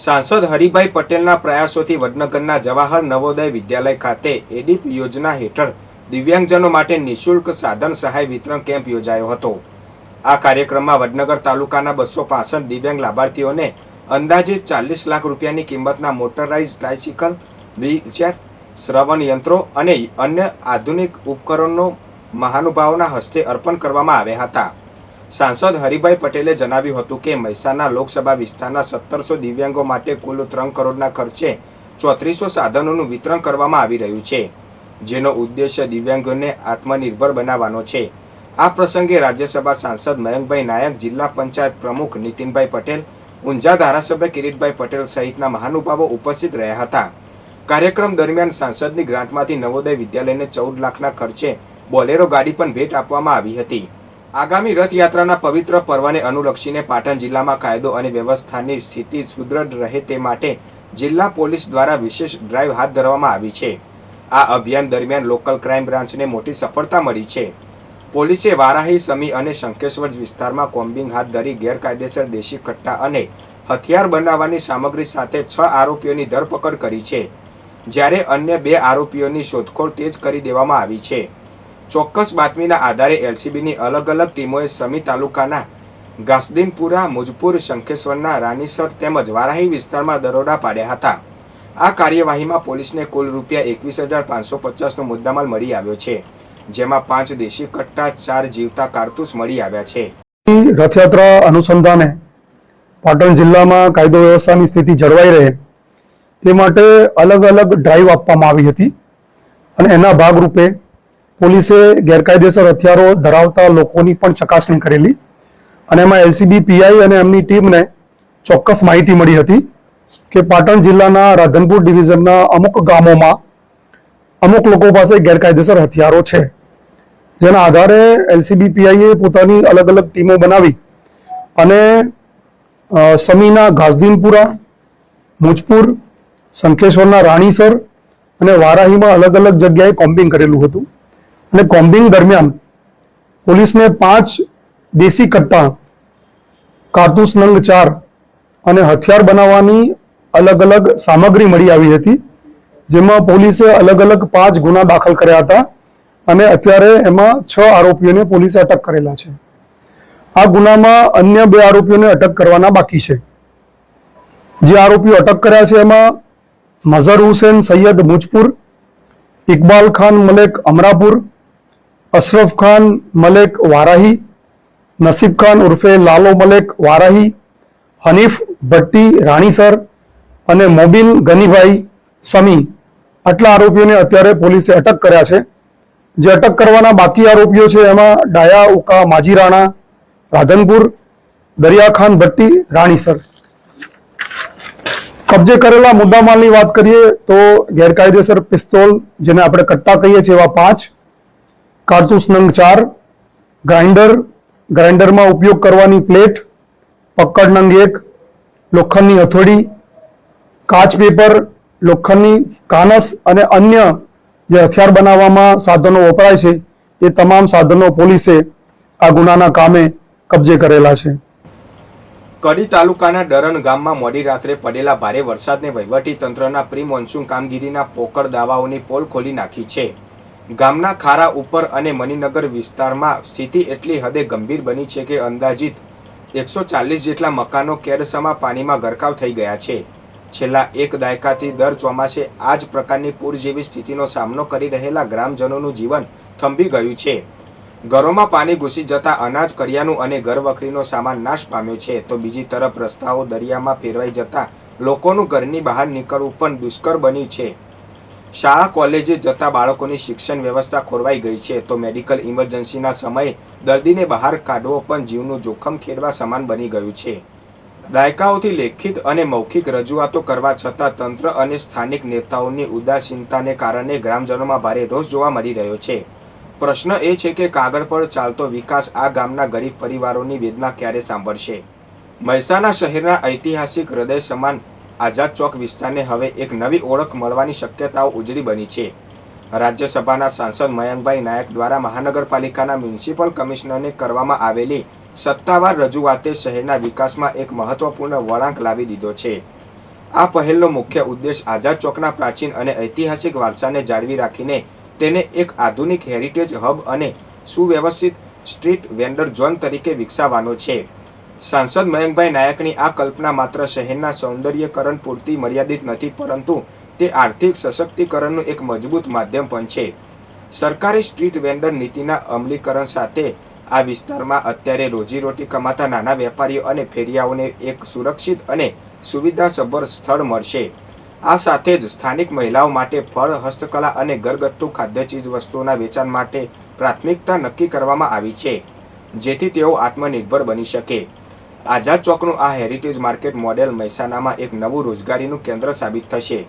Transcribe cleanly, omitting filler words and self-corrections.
सांसद हरिभाई पटेलના પ્રયાસોથી વડનગરના જવાહર નવોદય વિદ્યાલય ખાતે એડીપ યોજના હેઠળ દિવ્યાંગજનો માટે નિઃશુલ્ક સાધન સહાય વિતરણ કેમ્પ યોજાયો હતો। આ કાર્યક્રમમાં વડનગર તાલુકાના 265 દિવ્યાંગ લાભાર્થીઓને અંદાજિત 40 લાખ રૂપિયાની કિંમતના મોટરાઇઝ ટ્રાઇસિકલ, વ્હીલચેર, શ્રવણ યંત્રો અને અન્ય આધુનિક ઉપકરણો મહાનુભાવોના હસ્તે અર્પણ કરવામાં આવ્યા હતા। सांसद हरिभाई पटेले जणाव्યું હતું કે મહેસાણા લોકસભા વિસ્તારના 1700 દિવ્યાંગો માટે કુલ 3 કરોડના ખર્ચે 3400 સાધનોનું વિતરણ કરવામાં આવી રહ્યું છે, જેનો ઉદ્દેશ્ય દિવ્યાંગોને આત્મનિર્ભર બનાવવાનો છે। આ પ્રસંગે રાજ્યસભા સાંસદ મયંકભાઈ નાયક, જિલ્લા પંચાયત પ્રમુખ નીતિનભાઈ પટેલ, ઊંઝા ધારાસભ્ય કિરીટભાઈ પટેલ સહિતના મહાનુભાવો ઉપસ્થિત રહ્યા હતા। કાર્યક્રમ દરમિયાન સાંસદની ગ્રાન્ટમાંથી નવોદય વિદ્યાલયને 14 લાખના ખર્ચે બોલેરો ગાડી પણ ભેટ આપવામાં આવી હતી। આગામી રથયાત્રાના પવિત્ર પર્વને અનુલક્ષીને પાટણ જિલ્લામાં કાયદો અને વ્યવસ્થાની સ્થિતિ સુદૃઢ રહે તે માટે જિલ્લા પોલીસ દ્વારા વિશેષ ડ્રાઈવ હાથ ધરવામાં આવી છે। આ અભિયાન દરમિયાન લોકલ ક્રાઇમ બ્રાન્ચને મોટી સફળતા મળી છે। પોલીસે વારાહી, સમી અને શંકેશ્વર વિસ્તારમાં કોમ્બિંગ હાથ ધરી ગેરકાયદેસર દેશી કટ્ટા અને હથિયાર બનાવવાની સામગ્રી સાથે 6 આરોપીઓની ધરપકડ કરી છે, જ્યારે અન્ય 2 આરોપીઓની શોધખોળ તેજ કરી દેવામાં આવી છે। ચોક્કસ બાતમીના આધારે એલસીબીની અલગ અલગ ટીમોએ સમી તાલુકાના ગાસદીનપુરા, મુજપુર, શંખેશ્વરના રાનીસર તેમજ વારાહી વિસ્તારમાં દરોડા પાડ્યા હતા। આ કાર્યવાહીમાં પોલીસને કુલ રૂપિયા 21,550નો મુદ્દામાલ મળી આવ્યો છે, જેમાં 5 દેશી કટ્ટા, 4 જીવતા કારતૂસ મળી આવ્યા છે। રથયાત્રા અનુસંધાને પાટણ જિલ્લામાં કાયદો વ્યવસ્થાની સ્થિતિ જળવાઈ રહે તે માટે અલગ અલગ ડ્રાઈવ આપવામાં આવી હતી અને એના ભાગરૂપે પોલીસે ગેરકાયદેસર હથિયારો ધરાવતા લોકોની પણ ચકાસણી કરેલી અને એમાં એલસીબી પીઆઈ અને એમની ટીમને ચોક્કસ માહિતી મળી હતી કે પાટણ જિલ્લાના રાધનપુર ડિવિઝનના અમુક ગામોમાં અમુક લોકો પાસે ગેરકાયદેસર હથિયારો છે, જેના આધારે એલસીબી પીઆઈએ પોતાની અલગ અલગ ટીમો બનાવી અને સમીના ગાસદીનપુરા, મુજપુર, શંખેશ્વરના રાણીસર અને વારાહીમાં અલગ અલગ જગ્યાએ કોમ્બિંગ કરેલું હતું અને કોમ્બિંગ દરમિયાન પોલીસને 5 દેશી કટ્ટા, કારતૂસ નંગ 4 અને હથિયાર બનાવવાની અલગ અલગ સામગ્રી મળી આવી હતી, જેમાં પોલીસે અલગ અલગ 5 ગુના દાખલ કર્યા હતા અને અત્યારે એમાં 6 આરોપીઓને પોલીસે અટક કરેલા છે। આ ગુનામાં અન્ય 2 આરોપીઓને અટક કરવાના બાકી છે। જે આરોપીઓ અટક કર્યા છે એમાં મઝહર હુસૈન સૈયદ મુજપુર, ઇકબાલ ખાન મલેક અમરાપુર, અશરફ ખાન મલેક વારાહી, નસીબ ખાન ઉર્ફે લાલો મલેક વારાહી, હનીફ ભટ્ટી રાણીસર અને મોબિન ગનીભાઈ સમી, આટલા આરોપીઓને અત્યારે પોલીસે અટક કર્યા છે। જે અટક કરવાના બાકી આરોપીઓ છે એમાં ડાયા ઉકા માજીરાણા રાધનપુર, દરિયા ખાન ભટ્ટી રાણીસર। કબજે કરેલા મુદ્દામાલની વાત કરીએ તો ગેરકાયદેસર પિસ્તોલ, જેને આપણે કટ્ટા કહીએ છીએ, એવા 5, કારતૂસ નંગ 4, ગ્રાઇન્ડર, ગ્રાઇન્ડરમાં ઉપયોગ કરવાની પ્લેટ, પકડ નંગ 1, લોખંડની હથોડી, કાચ પેપર, લોખંડની કાનસ અને અન્ય જે હથિયાર બનાવવામાં સાધનો વપરાય છે એ તમામ સાધનો પોલીસે આ ગુનાના કામે કબજે કરેલા છે। કડી તાલુકાના ડરન ગામમાં મોડી રાત્રે પડેલા ભારે વરસાદને વહીવટી તંત્રના પ્રી મોન્સૂન કામગીરીના પોકળ દાવાઓની પોલ ખોલી નાખી છે। ગામના ખારા ઉપર અને મણિનગર વિસ્તારમાં સ્થિતિ એટલી હદે ગંભીર બની છે કે અંદાજિત 140 જેટલા મકાનો કેડસમા પાણીમાં ગરકાવ થઈ ગયા છે। છેલ્લા 1 દાયકાથી દર ચોમાસે આ જ પ્રકારની પૂર જેવી સ્થિતિનો સામનો કરી રહેલા ગ્રામજનોનું જીવન થંભી ગયું છે। ઘરોમાં પાણી ઘૂસી જતા અનાજ, કરિયાનું અને ઘરવખરીનો સામાન નાશ પામ્યો છે, તો બીજી તરફ રસ્તાઓ દરિયામાં ફેરવાઈ જતા લોકોનું ઘરની બહાર નીકળવું પણ દુષ્કર બન્યું છે। શાળા કોલેજે જતા બાળકોની શિક્ષણ વ્યવસ્થા ખોરવાઈ ગઈ છે, તો મેડિકલ ઇમરજન્સીના સમયે દર્દીને બહાર કાઢવો પણ જીવનું જોખમ ખેડવા સમાન બની ગયું છે। દાયકાઓથી લેખિત અને મૌખિક રજૂઆતો કરવા છતાં તંત્ર અને સ્થાનિક નેતાઓની ઉદાસીનતાને કારણે ગ્રામજનોમાં ભારે રોષ જોવા મળી રહ્યો છે। પ્રશ્ન એ છે કે કાગળ પર ચાલતો વિકાસ આ ગામના ગરીબ પરિવારોની વેદના ક્યારે સાંભળશે? મહેસાણા શહેરના ઐતિહાસિક હૃદય સમાન આઝાદ ચોક વિસ્તારને હવે એક નવી ઓળખ મળવાની શક્યતાઓ ઉજળી બની છે। રાજ્યસભાના સાંસદ મયંકભાઈ નાયક દ્વારા મહાનગરપાલિકાના મ્યુનિસિપલ કમિશનરને કરવામાં આવેલી સત્તાવાર રજૂઆતે શહેરના વિકાસમાં એક મહત્વપૂર્ણ વળાંક લાવી દીધો છે। આ પહેલનો મુખ્ય ઉદ્દેશ આઝાદ ચોકના પ્રાચીન અને ઐતિહાસિક વારસાને જાળવી રાખીને તેને એક આધુનિક હેરિટેજ હબ અને સુવ્યવસ્થિત સ્ટ્રીટ વેન્ડર ઝોન તરીકે વિકસાવવાનો છે. સાંસદ મયંકભાઈ નાયકની આ કલ્પના માત્ર શહેરના સૌંદર્યકરણ પૂરતી મર્યાદિત નથી, પરંતુ તે આર્થિક સશક્તિકરણનું એક મજબૂત માધ્યમ પણ છે. સરકારી સ્ટ્રીટ વેન્ડર નીતિના અમલીકરણ સાથે આ વિસ્તારમાં અત્યારે રોજીરોટી કમાતા નાના વેપારીઓ અને ફેરિયાઓને એક સુરક્ષિત અને સુવિધાસભર સ્થળ મળશે. આ સાથે જ સ્થાનિક મહિલાઓ માટે ફળ, હસ્તકલા અને ઘરગથ્થુ ખાદ્ય ચીજવસ્તુઓના વેચાણ માટે પ્રાથમિકતા નક્કી કરવામાં આવી છે, જેથી તેઓ આત્મનિર્ભર બની શકે. આઝાદ ચોકનું આ હેરિટેજ માર્કેટ મોડેલ મહેસાણામાં એક નવું રોજગારીનું કેન્દ્ર સાબિત થશે.